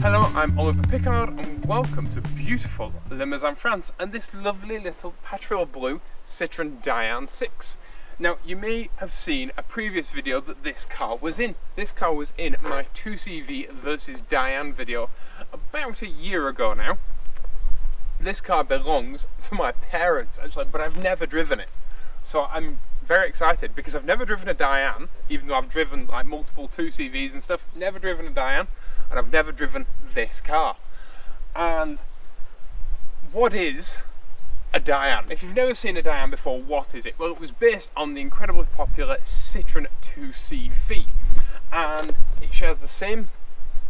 Hello, I'm Oliver Pickard and welcome to beautiful Limousin, France and this lovely little petrol blue Citroen Dyane 6. Now you may have seen a previous video that this car was in. This car was in my 2CV versus Diane video about a year ago now. This car belongs to my parents actually, but I've never driven it. So I'm very excited because I've never driven a Diane, even though I've driven like multiple 2CVs and stuff. Never driven a Diane. And I've never driven this car. And what is a Diane? If you've never seen a Diane before, what is it? Well, it was based on the incredibly popular Citroen 2CV, and it shares the same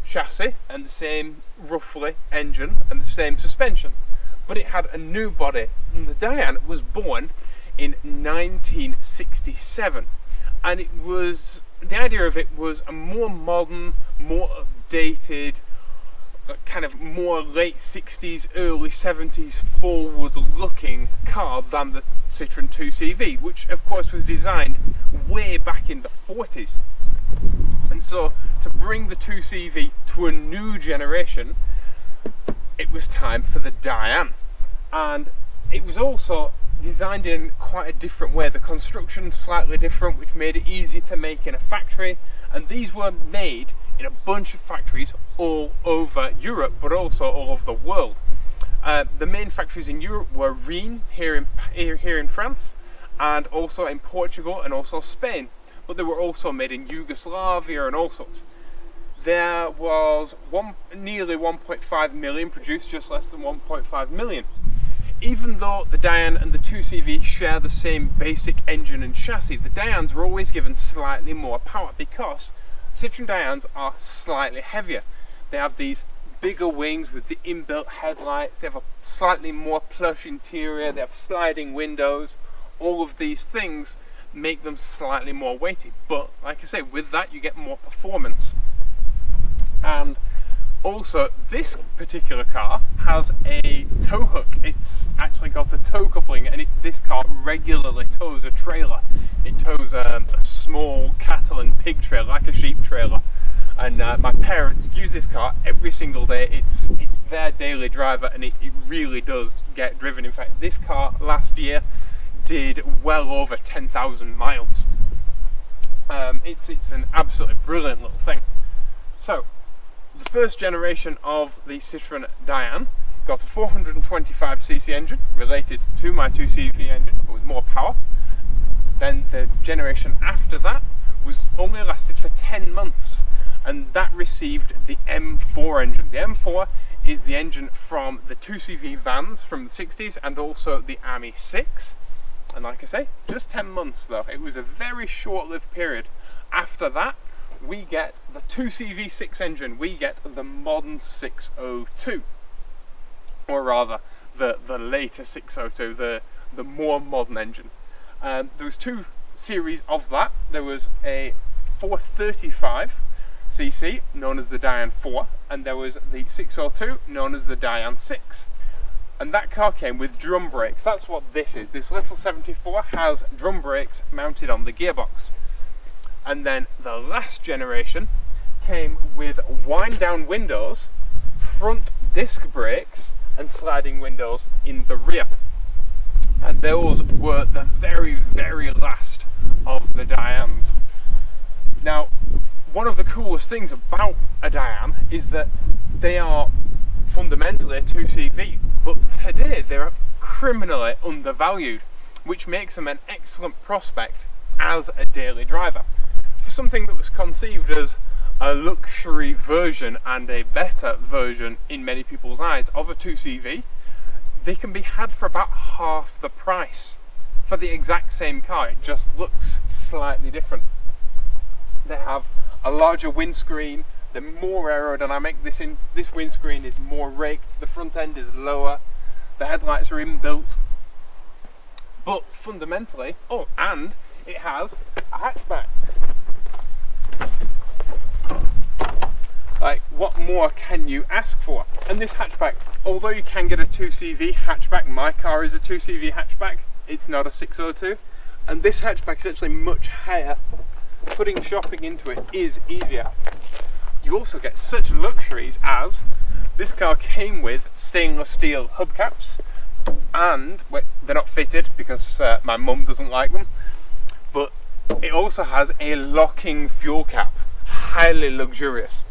chassis and the same, roughly, engine and the same suspension, but it had a new body. And the Diane was born in 1967, and it was, the idea of it was a more modern, more updated, kind of more late 60s, early 70s forward looking car than the Citroen 2CV, which of course was designed way back in the 40s. And so to bring the 2CV to a new generation, it was time for the Diane. And it was also designed in quite a different way. The construction slightly different, which made it easy to make in a factory, and these were made in a bunch of factories all over Europe, but also all over the world. The main factories in Europe were Rennes, here in France, and also in Portugal and also Spain, but they were also made in Yugoslavia and all sorts. There was nearly 1.5 million produced, just less than 1.5 million. Even though the Diane and the 2CV share the same basic engine and chassis, the Dianes were always given slightly more power because Citroen Dianes are slightly heavier. They have these bigger wings with the inbuilt headlights, they have a slightly more plush interior, they have sliding windows. All of these things make them slightly more weighty, but like I say, with that you get more performance. And also, this particular car has a tow hook. It's actually got a tow coupling, and this car regularly tows a trailer. It tows a small cattle and pig trailer, like a sheep trailer. And my parents use this car every single day. It's their daily driver, and it really does get driven. In fact, this car last year did well over 10,000 miles. It's an absolutely brilliant little thing. So, the first generation of the Citroen Dyane got a 425cc engine related to my 2CV engine, but with more power. Then the generation after that was only lasted for 10 months, and that received the M4 engine. The M4 is the engine from the 2CV vans from the 60s and also the AMI 6. And like I say, just 10 months though. It was a very short-lived period. After that, we get the 2CV6 engine, we get the modern 602, or rather the later 602, the more modern engine. There was two series of that. There was a 435cc known as the Diane 4, and there was the 602 known as the Diane 6. And that car came with drum brakes. That's what this is. This little 74 has drum brakes mounted on the gearbox. And then the last generation came with wind down windows, front disc brakes and sliding windows in the rear. And those were the very, one of the coolest things about a Diane is that they are fundamentally a 2CV, but today they're criminally undervalued, which makes them an excellent prospect as a daily driver. For something that was conceived as a luxury version and a better version in many people's eyes of a 2CV, they can be had for about half the price for the exact same car. It just looks slightly different. They have a larger windscreen, they're more aerodynamic. This windscreen is more raked, the front end is lower, the headlights are inbuilt. But fundamentally, oh, and it has a hatchback. Like, what more can you ask for? And this hatchback, although you can get a 2CV hatchback, my car is a 2CV hatchback, it's not a 602, and this hatchback is actually much higher. Putting shopping into it is easier. You also get such luxuries as this car came with stainless steel hubcaps, and they're not fitted because my mum doesn't like them, but it also has a locking fuel cap, highly luxurious.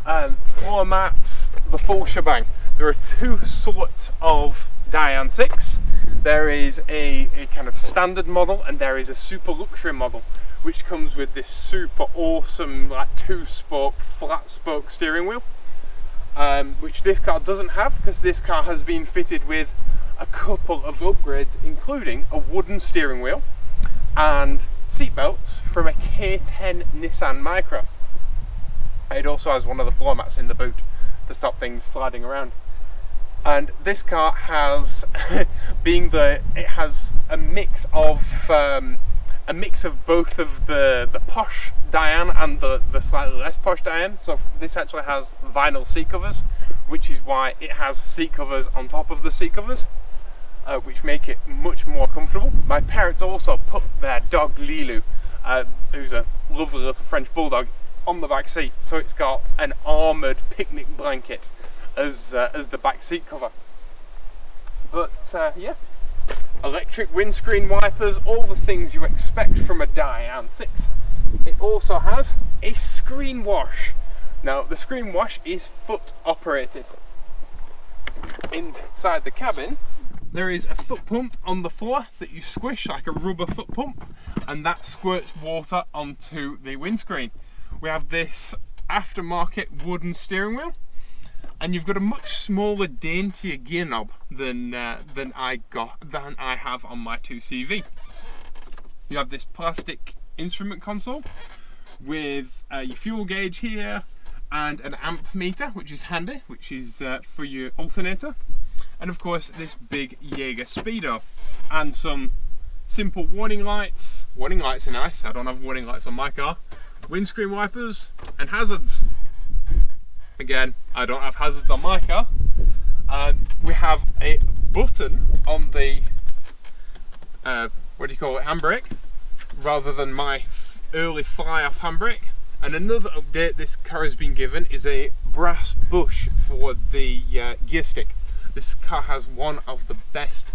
Floor mats, the full shebang. There are two sorts of Diane 6. There is a kind of standard model and there is a super luxury model, which comes with this super awesome like 2-spoke, flat spoke steering wheel, which this car doesn't have, because this car has been fitted with a couple of upgrades, including a wooden steering wheel and seat belts from a K10 Nissan Micra. It also has one of the floor mats in the boot to stop things sliding around. And this car has, it has a mix of both of the posh Diane and the slightly less posh Diane. So this actually has vinyl seat covers, which is why it has seat covers on top of the seat covers, which make it much more comfortable. My parents also put their dog Lilu, who's a lovely little French bulldog, on the back seat, so it's got an armoured picnic blanket as the back seat cover. But yeah, electric windscreen wipers, all the things you expect from a Diane 6. It also has a screen wash. Now the screen wash is foot operated. Inside the cabin there is a foot pump on the floor that you squish like a rubber foot pump, and that squirts water onto the windscreen. We have this aftermarket wooden steering wheel, and you've got a much smaller, daintier gear knob than I have on my 2CV. You have this plastic instrument console with your fuel gauge here and an amp meter, which is handy, which is for your alternator, and of course this big Jaeger speedo and some simple warning lights. Warning lights are nice. I don't have warning lights on my car. Windscreen wipers and hazards. Again, I don't have hazards on my car. We have a button on the handbrake, rather than my early fly-off handbrake. And another update this car has been given is a brass bush for the gear stick. This car has one of the best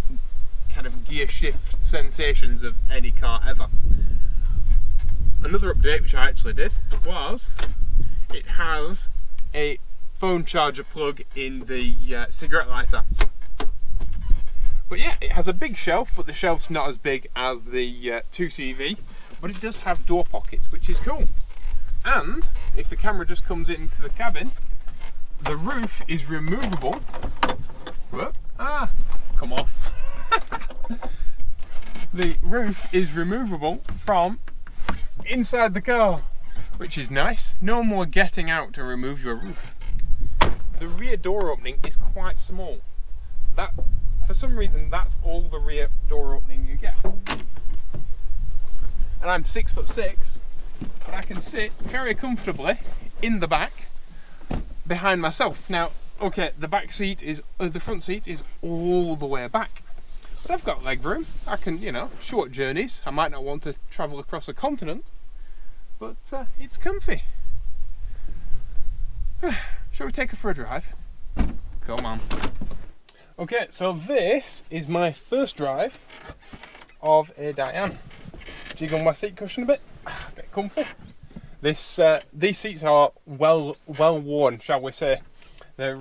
kind of gear shift sensations of any car ever. Another update which I actually did was it has a phone charger plug in the cigarette lighter. But yeah, it has a big shelf, but the shelf's not as big as the 2CV, but it does have door pockets, which is cool. And if the camera just comes into the cabin, the roof is removable. Whoop, come off. The roof is removable from inside the car, which is nice. No more getting out to remove your roof. The rear door opening is quite small. That, for some reason, that's all the rear door opening you get. And I'm 6'6", but I can sit very comfortably in the back behind myself. Now, okay, the front seat is all the way back, but I've got leg room. I can, short journeys. I might not want to travel across a continent, but it's comfy. Shall we take her for a drive? Come on. Okay, so this is my first drive of a Diane. Jiggle my seat cushion a bit comfy. These seats are well worn, shall we say. They're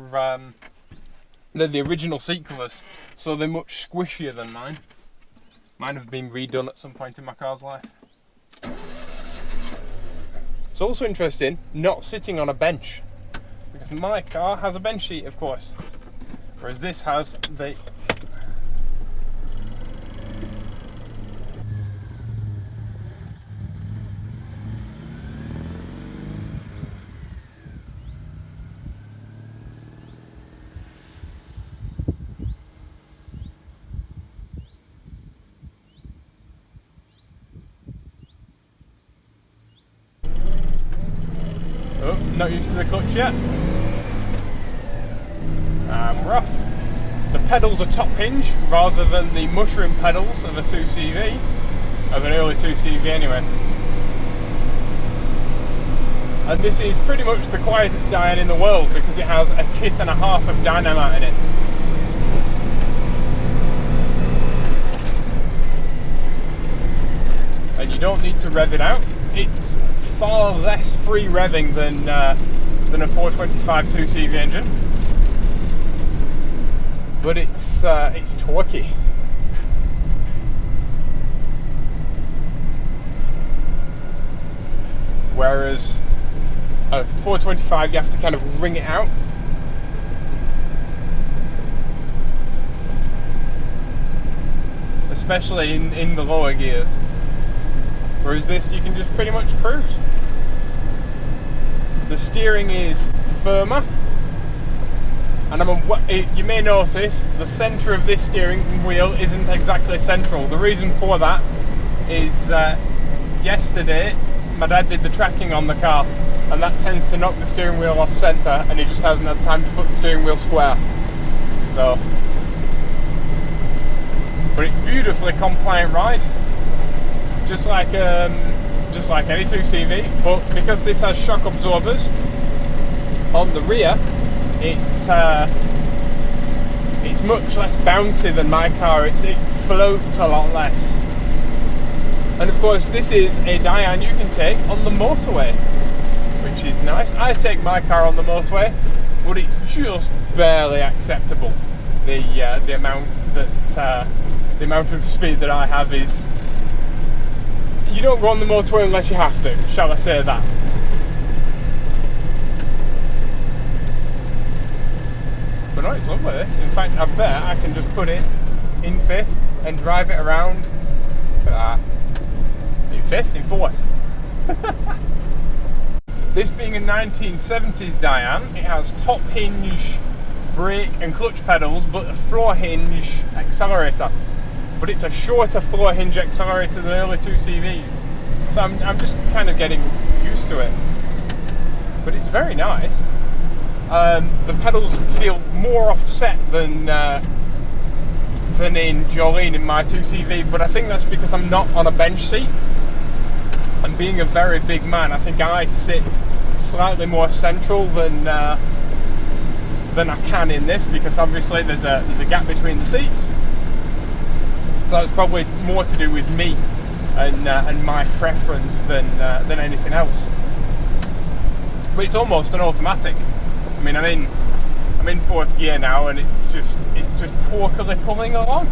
the original seat covers, so they're much squishier than mine. Mine have been redone at some point in my car's life. It's also interesting not sitting on a bench, because my car has a bench seat, of course, whereas this has the... Oh, not used to the clutch yet. We're off. The pedals are top hinge rather than the mushroom pedals of a 2CV, of an early 2CV anyway. And this is pretty much the quietest Diane in the world because it has a kit and a half of dynamite in it. And you don't need to rev it out. It's far less free revving than a 425 2CV engine, but it's torquey. Whereas a 425 you have to kind of wring it out. Especially in the lower gears. Whereas this, you can just pretty much cruise. The steering is firmer, and you may notice the centre of this steering wheel isn't exactly central. The reason for that is yesterday my dad did the tracking on the car, and that tends to knock the steering wheel off centre, and he just hasn't had time to put the steering wheel square. So, but it's beautifully compliant ride. Just like any 2CV, but because this has shock absorbers on the rear, it's much less bouncy than my car. It floats a lot less. And of course, this is a Diane you can take on the motorway, which is nice. I take my car on the motorway, but it's just barely acceptable. The amount of speed that I have is. You don't go on the motorway unless you have to, shall I say that. But no, it's lovely this. In fact, I bet I can just put it in fifth and drive it around. Look at that. In fifth, in fourth. This being a 1970s Diane, it has top hinge brake and clutch pedals, but a floor hinge accelerator. But it's a shorter floor hinge accelerator than early 2CVs. So I'm just kind of getting used to it. But it's very nice. The pedals feel more offset than in Jolene in my 2CV, but I think that's because I'm not on a bench seat. And being a very big man, I think I sit slightly more central than I can in this, because obviously there's a gap between the seats. So it's probably more to do with me and my preference than anything else. But it's almost an automatic. I mean, I'm in fourth gear now, and it's just torquely pulling along.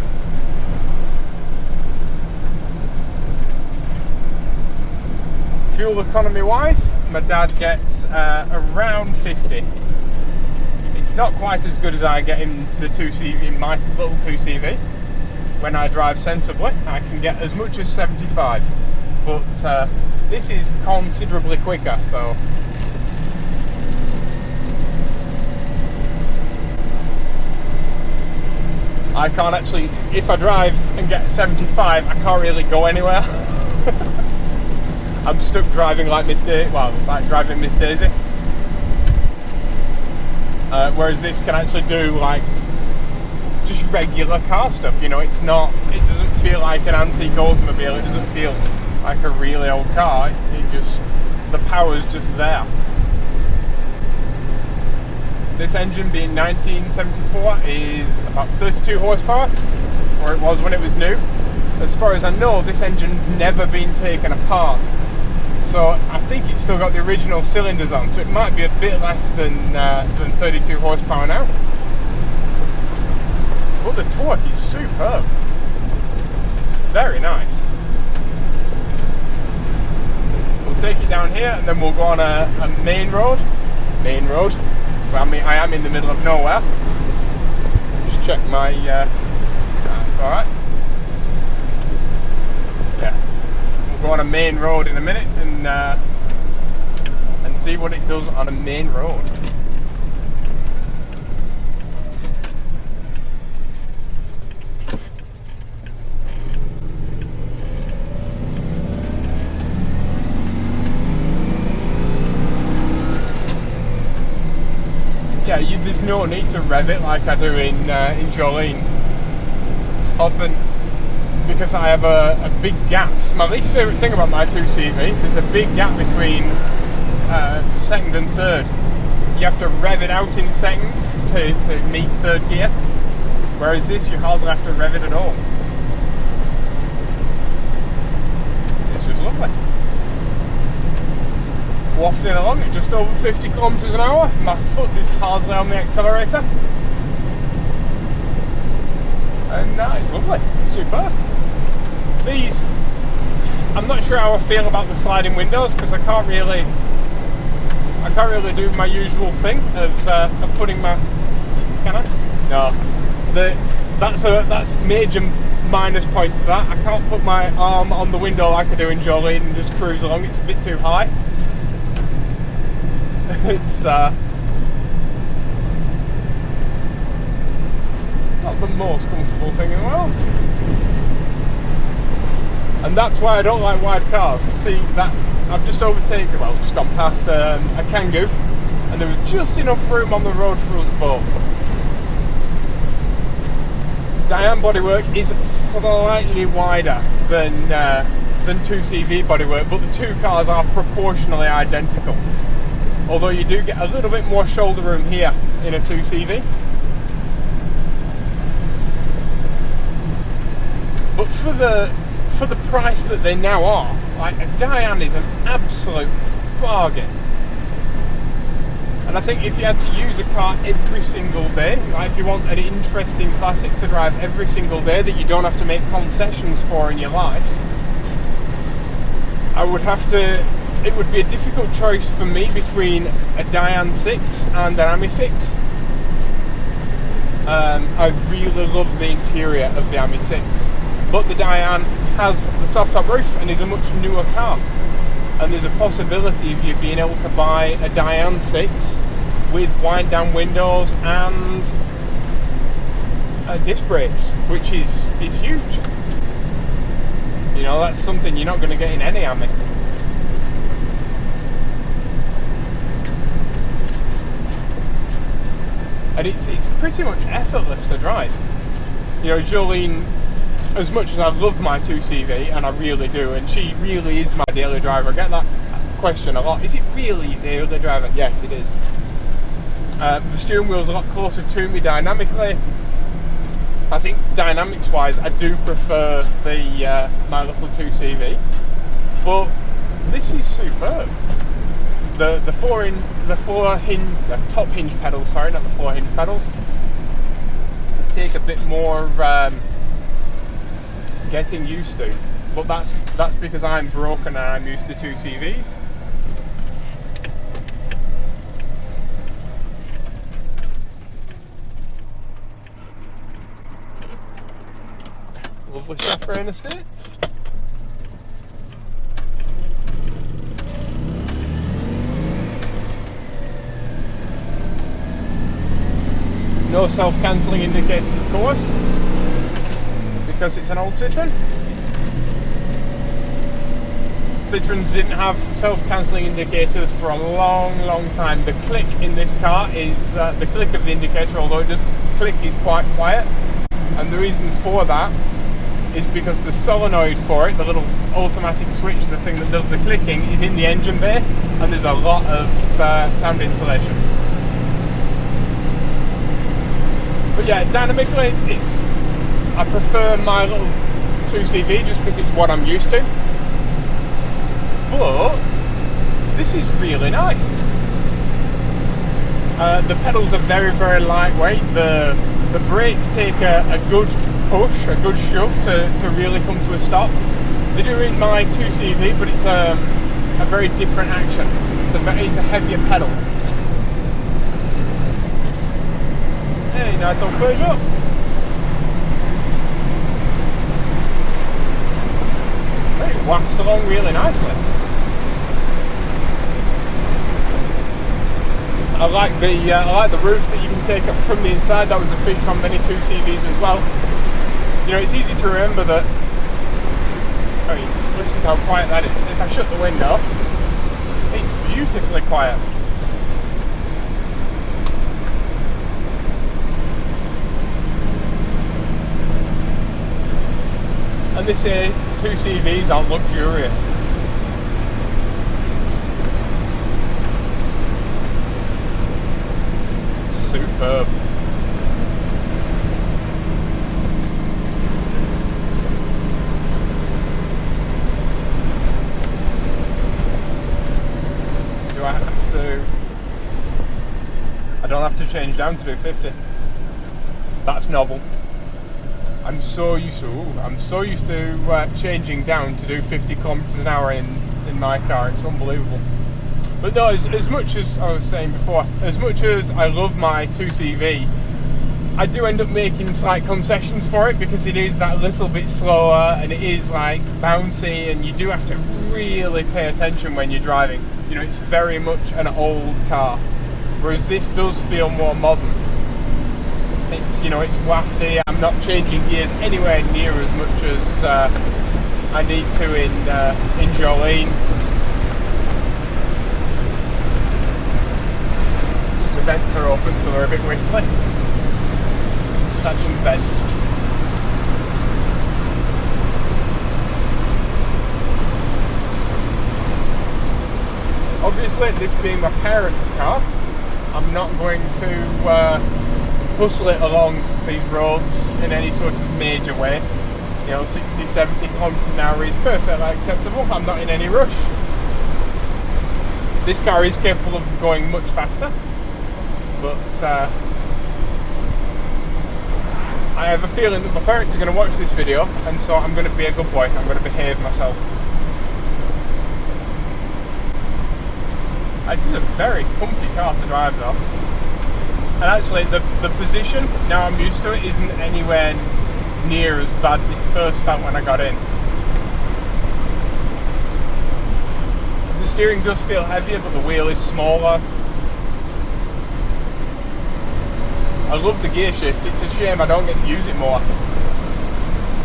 Fuel economy wise, my dad gets around 50. It's not quite as good as I get in the 2CV, in my little 2CV. When I drive sensibly, I can get as much as 75, but this is considerably quicker, so I can't actually, if I drive and get 75, I can't really go anywhere. I'm stuck driving like like driving Miss Daisy. Whereas this can actually do like just regular car stuff, you know. It doesn't feel like an antique automobile, it doesn't feel like a really old car, the power's just there. This engine being 1974 is about 32 horsepower, or it was when it was new. As far as I know, this engine's never been taken apart. So I think it's still got the original cylinders on, so it might be a bit less than 32 horsepower now. But the torque is superb. It's very nice. We'll take it down here and then we'll go on a main road. Well, I am in the middle of nowhere. Just check my... that's alright. Yeah. We'll go on a main road in a minute and see what it does on a main road. Yeah, there's no need to rev it like I do in Jolene. Often, because I have a big gap. It's my least favourite thing about my 2CV. There's a big gap between second and third. You have to rev it out in second to meet third gear. Whereas this, you hardly have to rev it at all. It's just lovely. Wafting along at just over 50 kilometres an hour. My foot is hardly on the accelerator. And it's lovely. Superb. These, I'm not sure how I feel about the sliding windows because I can't really do my usual thing of putting my... Can I? No. That's major minus points. That I can't put my arm on the window like I do in Jolene and just cruise along. It's a bit too high. It's not the most comfortable thing in the world, and that's why I don't like wide cars. See that I've just overtaken, well, just gone past a Kangoo, and there was just enough room on the road for us both. Diane bodywork is slightly wider than 2CV bodywork, but the two cars are proportionally identical. Although you do get a little bit more shoulder room here in a 2CV. But for the price that they now are, like a Diane is an absolute bargain. And I think if you had to use a car every single day, like if you want an interesting classic to drive every single day that you don't have to make concessions for in your life, I would have to... It would be a difficult choice for me between a Diane 6 and an AMI 6. I really love the interior of the AMI 6, but the Diane has the soft top roof and is a much newer car, and there's a possibility of you being able to buy a Diane 6 with wind down windows and disc brakes, which is huge. You know, that's something you're not going to get in any AMI. And it's pretty much effortless to drive. You know, Jolene, as much as I love my 2CV, and I really do, and she really is my daily driver, I get that question a lot. Is it really your daily driver? Yes, it is. The steering wheel's a lot closer to me dynamically. I think dynamics-wise, I do prefer the my little 2CV, but this is superb. The top hinge pedals, sorry, not the four hinge pedals, take a bit more getting used to, but that's because I'm broken and I'm used to 2CVs. Lovely stuff for an estate. No self-cancelling indicators, of course, because it's an old Citroen. Citroens didn't have self-cancelling indicators for a long time. The click in this car is the click of the indicator, although it does click, is quite quiet, and the reason for that is because the solenoid for it, the little automatic switch, the thing that does the clicking, is in the engine bay, and there's a lot of sound insulation. But yeah, dynamically, I prefer my little 2CV just because it's what I'm used to. But This is really nice. The pedals are very, very lightweight. The brakes take a good push, a good shove to really come to a stop. They do in my 2CV, but it's a very different action. It's a heavier pedal. Hey, nice old Peugeot. It wafts along really nicely. I like the roof that you can take up from the inside. That was a feature on many 2CVs as well. You know, it's easy to remember that. I mean, listen to how quiet that is. If I shut the window, it's beautifully quiet. And they say 2CVs are luxurious. Superb. Do I have to? I don't have to change down to do 50. That's novel. I'm so used to changing down to do 50 kilometers an hour in my car. It's unbelievable. But no, as much as I was saying before, as much as I love my 2CV, I do end up making slight concessions for it because it is that little bit slower and it is like bouncy, and you do have to really pay attention when you're driving. You know, it's very much an old car, whereas this does feel more modern. It's, you know, it's wafty. I'm not changing gears anywhere near as much as I need to in Jolene. The vents are open, so they're a bit whistly. Attaching vent. Obviously, this being my parents' car, I'm not going to hustle it along these roads in any sort of major way. You know, 60, 70 kilometers an hour is perfectly acceptable. I'm not in any rush. This car is capable of going much faster, but I have a feeling that my parents are going to watch this video, and so I'm going to be a good boy. I'm going to behave myself. This is a very comfy car to drive though. And actually the position, now I'm used to it, isn't anywhere near as bad as it first felt when I got in. The steering does feel heavier, but the wheel is smaller. I love the gear shift. It's a shame I don't get to use it more,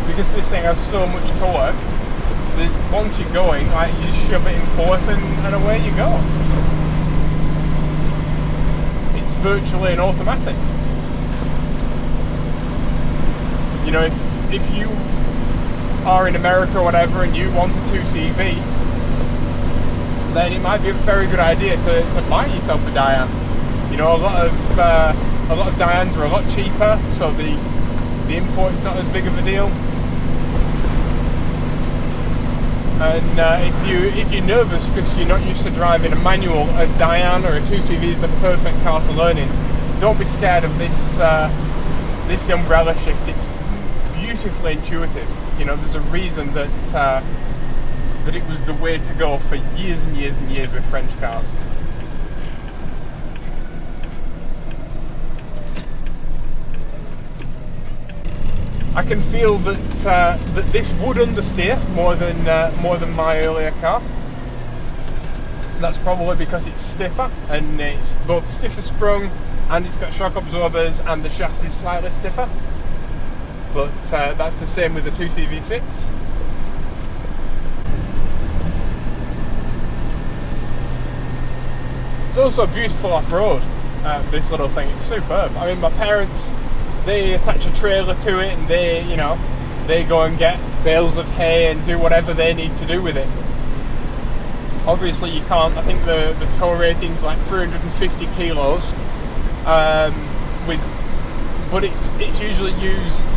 because this thing has so much torque that once you're going, like, you just shove it in fourth and away you go. It's virtually an automatic. You know, if you are in America or whatever and you want a 2CV, then it might be a very good idea to buy yourself a Dyane. You know, a lot of Dyanes are a lot cheaper, so the import's not as big of a deal. And if you're nervous because you're not used to driving a manual, a Dyane or a 2CV is the perfect car to learn in. Don't be scared of this this umbrella shift. It's beautifully intuitive. You know, there's a reason that that it was the way to go for years and years and years with French cars. I can feel that that this would understeer more than my earlier car. That's probably because it's stiffer, and it's both stiffer sprung, and it's got shock absorbers, and the chassis is slightly stiffer. But that's the same with the 2CV6. It's also beautiful off-road. This little thing, it's superb. I mean, my parents, they attach a trailer to it, and they go and get bales of hay and do whatever they need to do with it. Obviously you can't, I think the tow rating's like 350 kilos, but it's usually used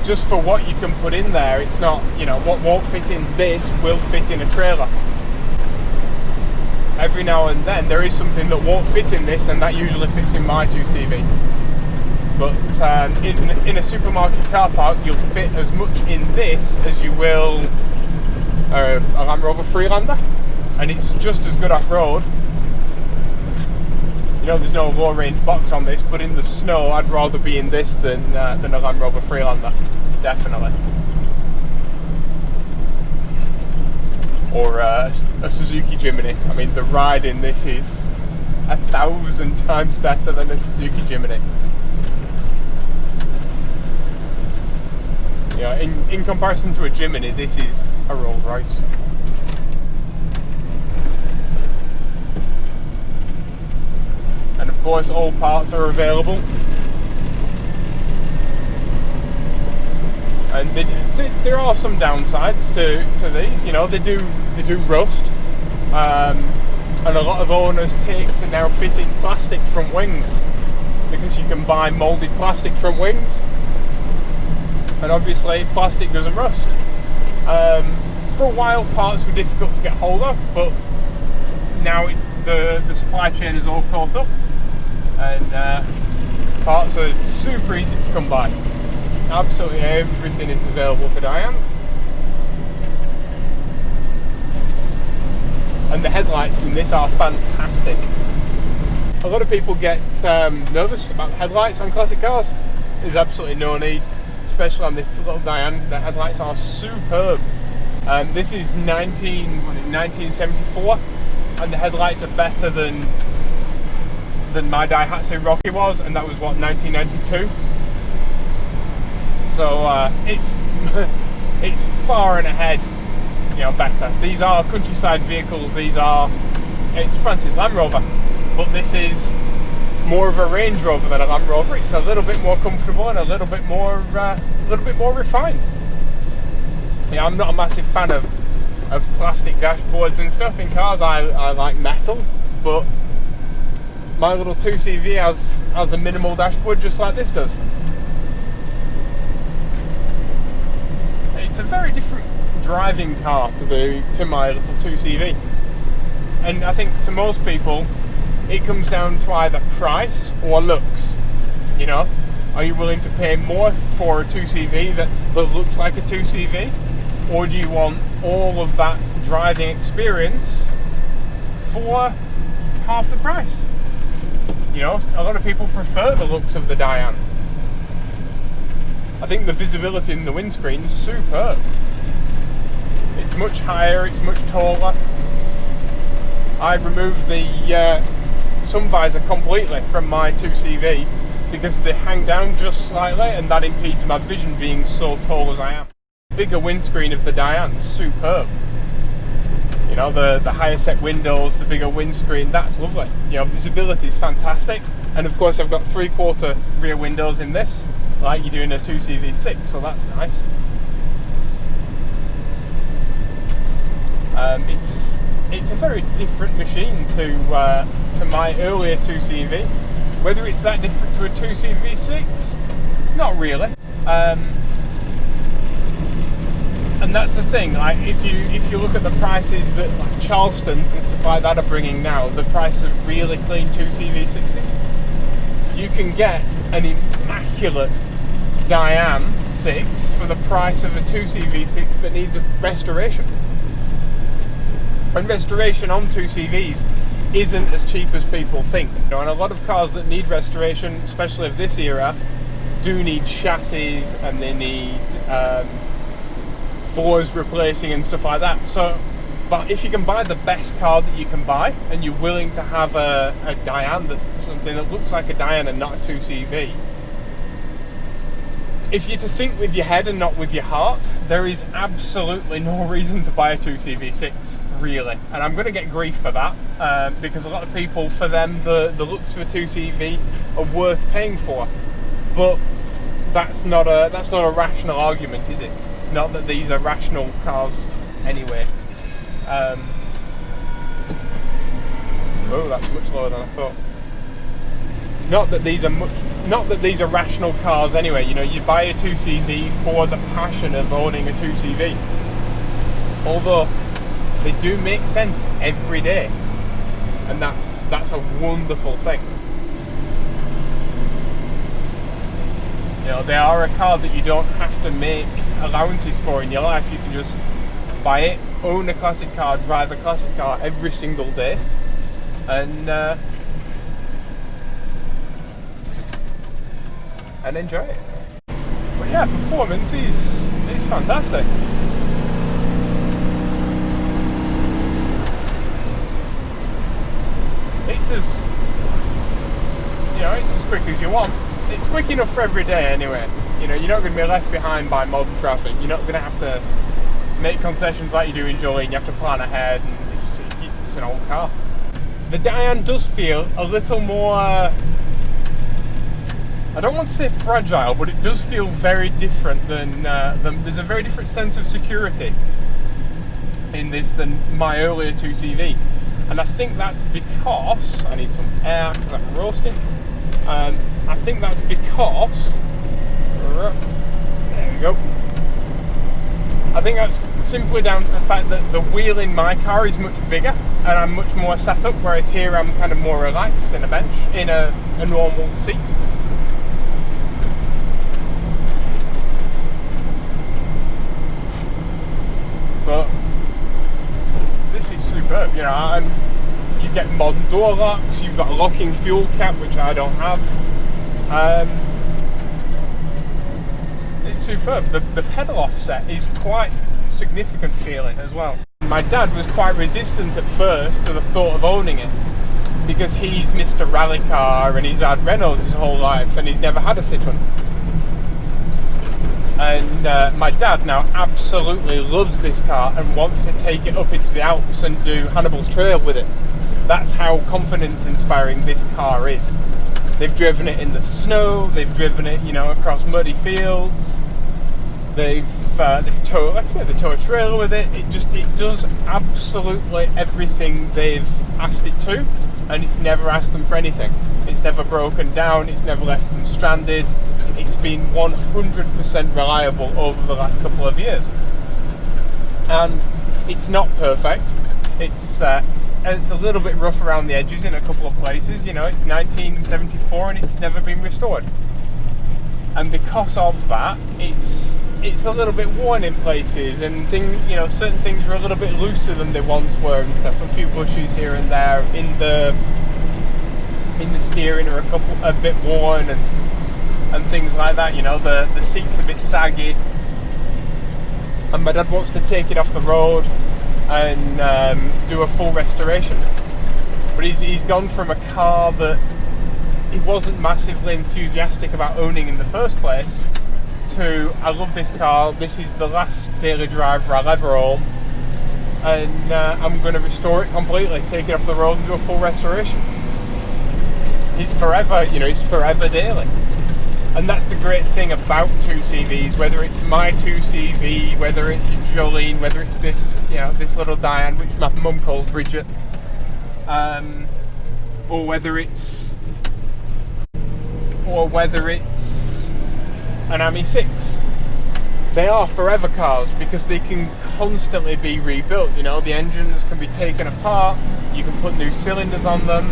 just for what you can put in there. It's not, what won't fit in this will fit in a trailer. every now and then there is something that won't fit in this, and that usually fits in my 2CV. But in a supermarket car park, you'll fit as much in this as you will a Land Rover Freelander, and it's just as good off-road. You know, there's no low-range box on this, but in the snow, I'd rather be in this than a Land Rover Freelander, definitely. Or a Suzuki Jimny. I mean, the ride in this is 1,000 times better than a Suzuki Jimny. You know, in comparison to a Jimny, this is a Rolls Royce. And of course, all parts are available. And there are some downsides to these. You know, they do rust, and a lot of owners take to now fitting plastic front wings, because you can buy moulded plastic front wings, and obviously plastic doesn't rust. For a while, parts were difficult to get hold of, but now the supply chain is all caught up, and parts are super easy to come by. Absolutely everything is available for Dianes. And the headlights in this are fantastic. A lot of people get nervous about headlights on classic cars. There's absolutely no need, especially on this little Diane. The headlights are superb. This is 1974, and the headlights are better than my Daihatsu Rocky was, and that was what, 1992. So it's far and ahead, you know, better. These are countryside vehicles. It's France's Land Rover, but this is more of a Range Rover than a Land Rover. It's a little bit more comfortable and a little bit more refined. Yeah, I'm not a massive fan of plastic dashboards and stuff in cars. I like metal, but my little 2CV has a minimal dashboard just like this does. It's a very different driving car to my little 2CV, and I think to most people it comes down to either price or looks. You know, are you willing to pay more for a 2CV that looks like a 2CV, or do you want all of that driving experience for half the price? You know, a lot of people prefer the looks of the Diane. I think the visibility in the windscreen is superb. It's much higher, it's much taller. I removed the sun visor completely from my 2CV because they hang down just slightly, and that impedes my vision being so tall as I am. The bigger windscreen of the Diane is superb. You know, the higher set windows, the bigger windscreen, that's lovely. You know, visibility is fantastic. And of course I've got 3/4 rear windows in this, like you do in a 2CV6, so that's nice. It's a very different machine to my earlier 2CV. Whether it's that different to a 2CV6, not really. And that's the thing. Like if you look at the prices that like Charleston's and stuff like that are bringing now, the price of really clean 2CV6s, you can get an immaculate Diane 6 for the price of a 2CV6 that needs a restoration. And restoration on 2CVs isn't as cheap as people think. You know, and a lot of cars that need restoration, especially of this era, do need chassis, and they need floors replacing and stuff like that. So, but if you can buy the best car that you can buy, and you're willing to have a Diane, something that looks like a Diane and not a 2CV, if you're to think with your head and not with your heart, there is absolutely no reason to buy a 2CV6, really. And I'm going to get grief for that, because a lot of people, for them, the looks of a 2CV are worth paying for. But that's not a rational argument, is it? Not that these are rational cars anyway. Oh, that's much lower than I thought. Not that these are rational cars anyway. You know, you buy a 2CV for the passion of owning a 2CV. Although they do make sense every day. and that's a wonderful thing. You know, they are a car that you don't have to make allowances for in your life. You can just buy it, own a classic car, drive a classic car every single day, and enjoy it. But yeah, performance is fantastic. It's as, you know, it's as quick as you want. It's quick enough for every day anyway. You know, you're not going to be left behind by modern traffic. You're not going to have to make concessions like you do in Jolene. You have to plan ahead, and it's an old car. The Diane does feel a little more, I don't want to say fragile, but it does feel very different than there's a very different sense of security in this than my earlier 2CV. And I think that's because, I need some air because I'm roasting. I think that's because, there we go. I think that's simply down to the fact that the wheel in my car is much bigger and I'm much more set up, whereas here I'm kind of more relaxed in a bench, in a normal seat. But this is superb, you know. You get modern door locks, you've got a locking fuel cap, which I don't have. It's superb. The pedal offset is quite significant feeling as well. My dad was quite resistant at first to the thought of owning it, because he's Mr. Rally Car and he's had Renaults his whole life and he's never had a Citroen. And my dad now absolutely loves this car and wants to take it up into the Alps and do Hannibal's Trail with it. That's how confidence inspiring this car is. They've driven it in the snow, they've driven it, you know, across muddy fields. They've towed, like I said, they tow a trailer with it. It does absolutely everything they've asked it to, and it's never asked them for anything. It's never broken down, it's never left them stranded. It's been 100% reliable over the last couple of years. And it's not perfect. It's a little bit rough around the edges in a couple of places. You know, it's 1974 and it's never been restored. And because of that, it's a little bit worn in places, and certain things are a little bit looser than they once were and stuff. A few bushes here and there in the steering are a bit worn and things like that. You know, the seat's a bit saggy, and my dad wants to take it off the road and do a full restoration. But he's gone from a car that he wasn't massively enthusiastic about owning in the first place to, I love this car, this is the last daily driver I'll ever own, and I'm going to restore it completely, take it off the road and do a full restoration. He's forever, he's forever daily. And that's the great thing about 2CVs, whether it's my 2CV, whether it's Jolene, whether it's this, this little Diane, which my mum calls Bridget, or whether it's an AMI 6. They are forever cars because they can constantly be rebuilt. The engines can be taken apart, you can put new cylinders on them.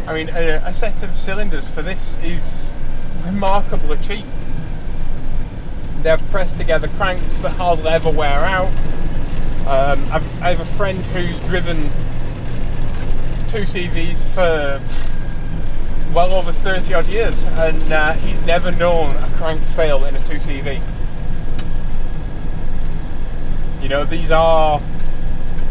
I mean, a set of cylinders for this is remarkably cheap. They have pressed together cranks that hardly ever wear out. I have a friend who's driven 2CVs for well over 30 odd years, and he's never known a crank fail in a 2CV. These are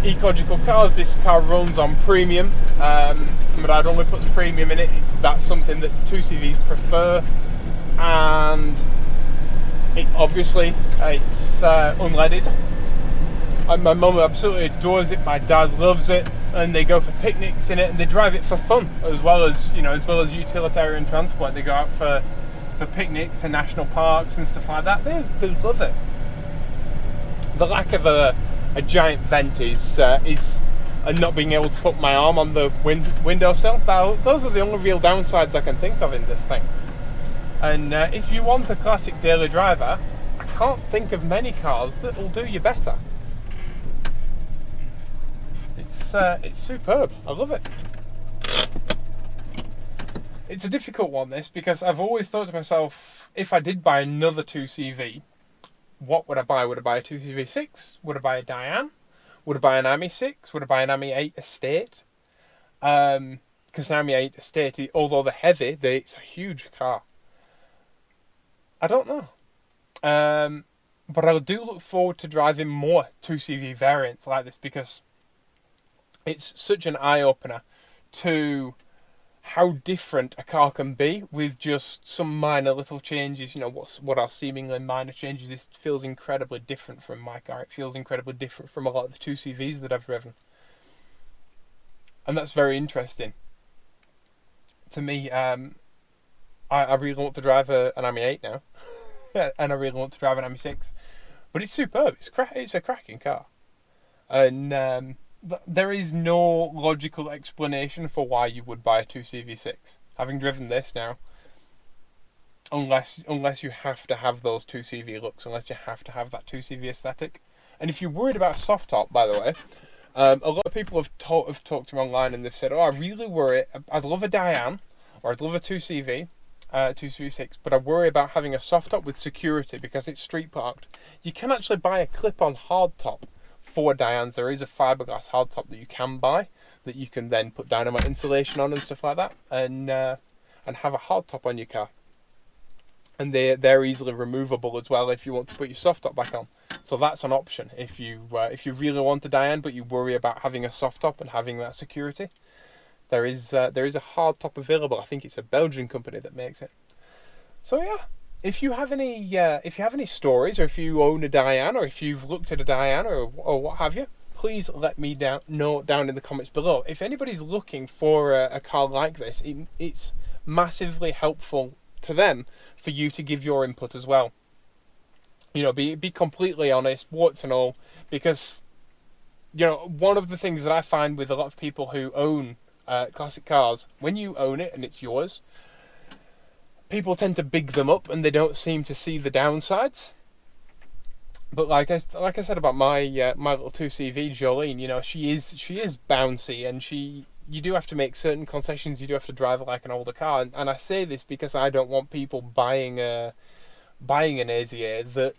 ecological cars. This car runs on premium. My dad only puts premium in it. That's something that 2CVs prefer, and it's unleaded. And my mum absolutely adores it. My dad loves it, and they go for picnics in it, and they drive it for fun as well as utilitarian transport. They go out for picnics and national parks and stuff like that. They love it. The lack of a giant vent is and not being able to put my arm on the windowsill. Those are the only real downsides I can think of in this thing. And if you want a classic daily driver, I can't think of many cars that will do you better. It's superb. I love it. It's a difficult one, this, because I've always thought to myself, if I did buy another 2CV, what would I buy? Would I buy a 2CV6? Would I buy a Diane? Would I buy an AMI 6? Would I buy an AMI 8 Estate? Because an AMI 8 Estate, although they're heavy, it's a huge car. I don't know. But I do look forward to driving more 2CV variants like this, because it's such an eye-opener to how different a car can be with just some minor little changes. You know, what are seemingly minor changes. This feels incredibly different from my car. It feels incredibly different from a lot of the 2CVs that I've driven. And that's very interesting. To me, I really want to drive an AMI 8 now. And I really want to drive an AMI 6. But it's superb. It's a cracking car. And there is no logical explanation for why you would buy a 2CV6. Having driven this now, unless you have to have those 2CV looks, unless you have to have that 2CV aesthetic. And if you're worried about a soft top, by the way, a lot of people have talked to me online and they've said, oh, I really worry, I'd love a Diane, or I'd love a 2CV, 2CV6, but I worry about having a soft top with security because it's street parked. You can actually buy a clip-on hard top for Dianes. There is a fiberglass hardtop that you can buy that you can then put dynamite insulation on and stuff like that, and have a hardtop on your car. And they're easily removable as well if you want to put your soft top back on. So that's an option if you really want a Diane but you worry about having a soft top and having that security. There is a hardtop available. I think it's a Belgian company that makes it. So yeah. If you have any stories, or if you own a Diane, or if you've looked at a Diane, or what have you, please let me know down in the comments below. If anybody's looking for a car like this, it's massively helpful to them for you to give your input as well. You know, be completely honest, warts and all, because you know, one of the things that I find with a lot of people who own classic cars, when you own it and it's yours, people tend to big them up and they don't seem to see the downsides. But like I said about my little 2CV Jolene, you know, she is bouncy, and you do have to make certain concessions. You do have to drive it like an older car, and I say this because I don't want people buying an AZA that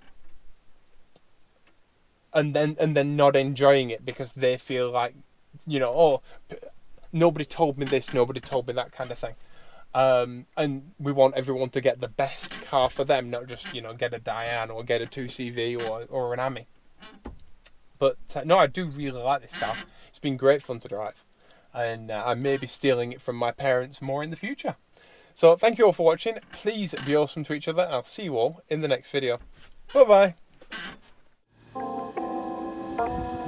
and then not enjoying it because they feel like, you know, oh, nobody told me this, nobody told me that kind of thing. And we want everyone to get the best car for them, not just, you know, get a Diane or get a 2CV or an AMI. But no, I do really like this car. It's been great fun to drive, and I may be stealing it from my parents more in the future. So thank you all for watching. Please be awesome to each other, and I'll see you all in the next video. Bye bye.